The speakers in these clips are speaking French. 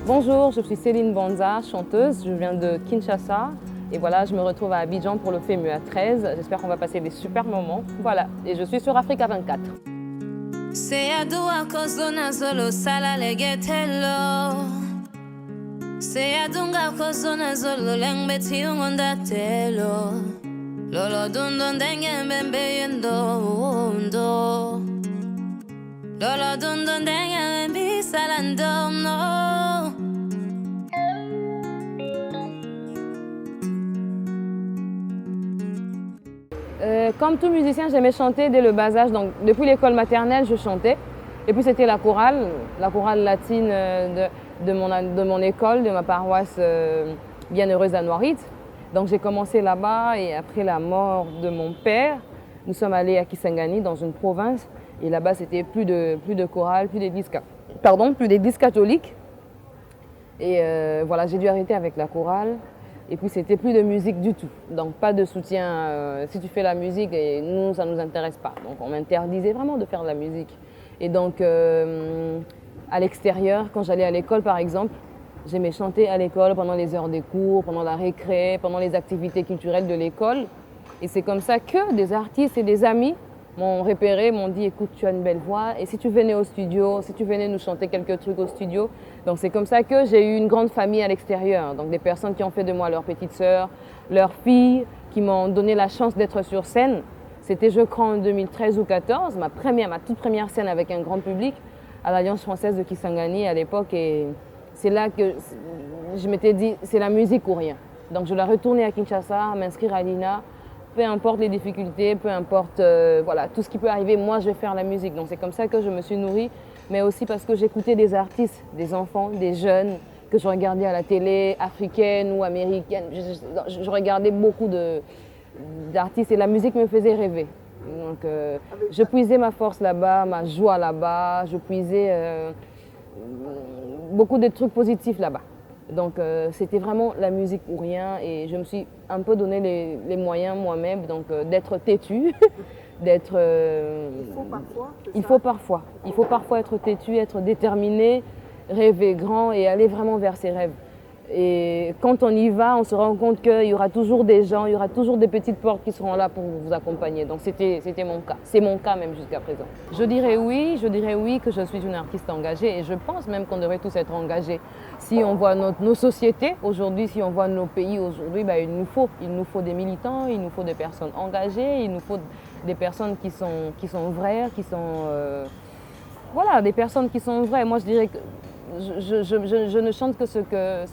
Bonjour, je suis Céline Banza, chanteuse, je viens de Kinshasa et voilà, je me retrouve à Abidjan pour le FEMUA 13. J'espère qu'on va passer des super moments. Voilà, et je suis sur Africa 24. Comme tout musicien, j'aimais chanter dès le bas âge. Donc, depuis l'école maternelle, je chantais. Et puis c'était la chorale latine de mon école, de ma paroisse bienheureuse à Noirite. Donc j'ai commencé là-bas et après la mort de mon père, nous sommes allés à Kisangani, dans une province. Et là-bas, c'était plus de chorale, plus d'églises catholiques. Et voilà, j'ai dû arrêter avec la chorale. Et puis c'était plus de musique du tout. Donc pas de soutien. Si tu fais la musique, et nous, ça ne nous intéresse pas. Donc on m'interdisait vraiment de faire de la musique. Et donc à l'extérieur, quand j'allais à l'école par exemple, j'aimais chanter à l'école pendant les heures des cours, pendant la récré, pendant les activités culturelles de l'école. Et c'est comme ça que des artistes et des amis m'ont repéré, m'ont dit écoute, tu as une belle voix et si tu venais au studio, si tu venais nous chanter quelques trucs au studio. Donc c'est comme ça que j'ai eu une grande famille à l'extérieur. Donc des personnes qui ont fait de moi leur petite sœur, leur fille, qui m'ont donné la chance d'être sur scène. C'était je crois en 2013 ou 2014, ma toute première scène avec un grand public à l'Alliance française de Kisangani à l'époque. Et c'est là que je m'étais dit c'est la musique ou rien. Donc je dois retourner à Kinshasa, m'inscrire à l'INA. Peu importe les difficultés, peu importe voilà, tout ce qui peut arriver, moi je vais faire la musique. Donc c'est comme ça que je me suis nourrie, mais aussi parce que j'écoutais des artistes, des enfants, des jeunes que je regardais à la télé, africaine ou américaine. Je regardais beaucoup d'artistes et la musique me faisait rêver. Donc je puisais ma force là-bas, ma joie là-bas, je puisais beaucoup de trucs positifs là-bas. Donc c'était vraiment la musique ou rien et je me suis un peu donné les moyens moi-même d'être têtue, d'être... Il faut parfois être têtu, être déterminé, rêver grand et aller vraiment vers ses rêves. Et quand on y va, on se rend compte qu'il y aura toujours des gens, il y aura toujours des petites portes qui seront là pour vous accompagner. Donc c'était mon cas, c'est mon cas même jusqu'à présent. Je dirais oui que je suis une artiste engagée et je pense même qu'on devrait tous être engagés. Si on voit nos sociétés aujourd'hui, si on voit nos pays aujourd'hui, ben, il nous faut des militants, il nous faut des personnes engagées, il nous faut des personnes qui sont vraies, voilà, des personnes qui sont vraies. Moi je dirais que je ne chante que ce que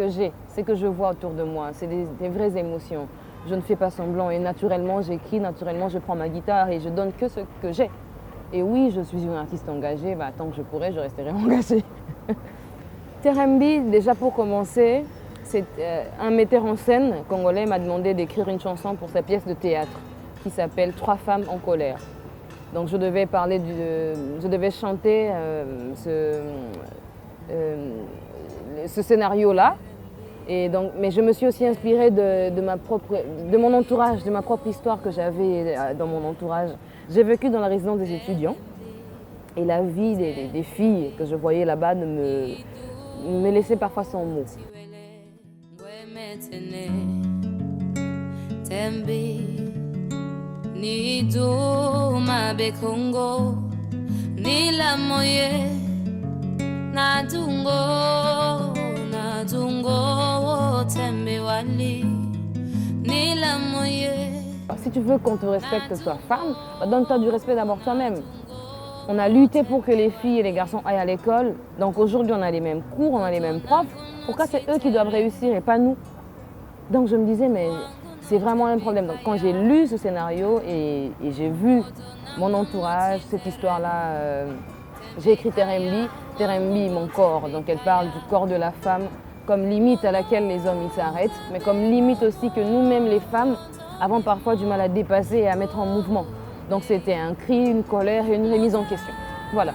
j'ai, ce que je vois autour de moi. C'est des vraies émotions. Je ne fais pas semblant et naturellement j'écris, naturellement je prends ma guitare et je donne que ce que j'ai. Et oui, je suis une artiste engagée, bah, tant que je pourrai, je resterai engagée. Terembi, déjà pour commencer, c'est un metteur en scène congolais m'a demandé d'écrire une chanson pour sa pièce de théâtre qui s'appelle « 3 femmes en colère ». Donc je devais chanter ce scénario-là. Mais je me suis aussi inspirée de mon entourage, de ma propre histoire que j'avais dans mon entourage. J'ai vécu dans la résidence des étudiants et la vie des filles que je voyais là-bas me laissait parfois sans mots. Ni duma bekongo ni la moye na dungo tembe wali ni la moye. Si tu veux qu'on te respecte toi femme, donne-toi du respect d'abord toi-même. On a lutté pour que les filles et les garçons aillent à l'école. Donc aujourd'hui on a les mêmes cours, on a les mêmes profs. Pourquoi c'est eux qui doivent réussir et pas nous? Donc je me disais mais c'est vraiment un problème. Donc quand j'ai lu ce scénario et j'ai vu mon entourage, cette histoire-là, j'ai écrit Terembi, mon corps. Donc elle parle du corps de la femme comme limite à laquelle les hommes ils s'arrêtent, mais comme limite aussi que nous-mêmes les femmes avons parfois du mal à dépasser et à mettre en mouvement. Donc c'était un cri, une colère et une remise en question. Voilà.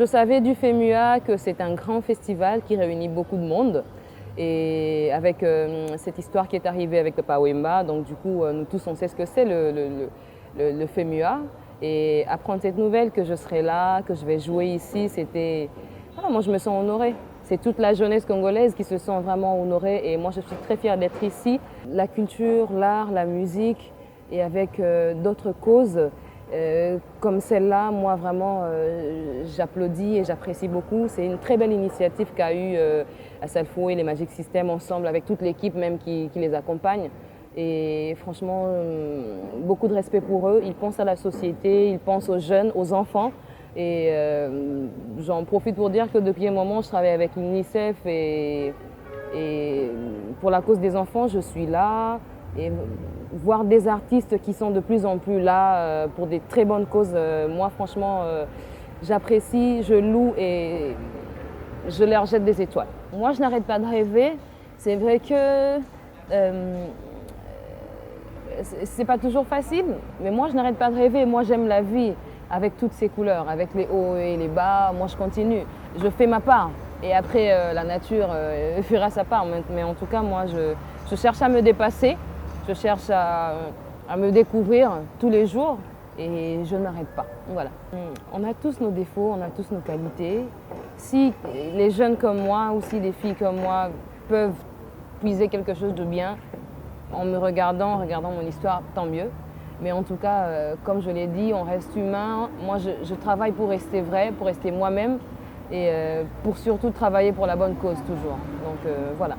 Je savais du FEMUA que c'est un grand festival qui réunit beaucoup de monde. Et avec cette histoire qui est arrivée avec le Pawemba, donc du coup, nous tous, on sait ce que c'est le FEMUA. Et apprendre cette nouvelle que je serai là, que je vais jouer ici, c'était... Voilà, moi, je me sens honorée. C'est toute la jeunesse congolaise qui se sent vraiment honorée. Et moi, je suis très fière d'être ici. La culture, l'art, la musique, et avec d'autres causes comme celle-là, moi, vraiment, j'applaudis et j'apprécie beaucoup. C'est une très belle initiative qu'a eu Assalfo et les Magic System ensemble, avec toute l'équipe même qui les accompagne. Et franchement, beaucoup de respect pour eux. Ils pensent à la société, ils pensent aux jeunes, aux enfants. Et j'en profite pour dire que depuis un moment, je travaille avec l'UNICEF et pour la cause des enfants, je suis là. Et voir des artistes qui sont de plus en plus là pour des très bonnes causes, moi franchement, j'apprécie, je loue et je leur jette des étoiles. Moi, je n'arrête pas de rêver. C'est vrai que c'est pas toujours facile, mais moi, je n'arrête pas de rêver. Moi, j'aime la vie avec toutes ses couleurs, avec les hauts et les bas. Moi, je continue. Je fais ma part. Et après, la nature fera sa part. Mais en tout cas, moi, je cherche à me dépasser. Je cherche à me découvrir tous les jours et je n'arrête pas. Voilà. On a tous nos défauts, on a tous nos qualités. Si les jeunes comme moi ou si les filles comme moi peuvent puiser quelque chose de bien en me regardant, en regardant mon histoire, tant mieux. Mais en tout cas, comme je l'ai dit, on reste humain. Moi, je travaille pour rester vrai, pour rester moi-même et pour surtout travailler pour la bonne cause toujours. Donc voilà.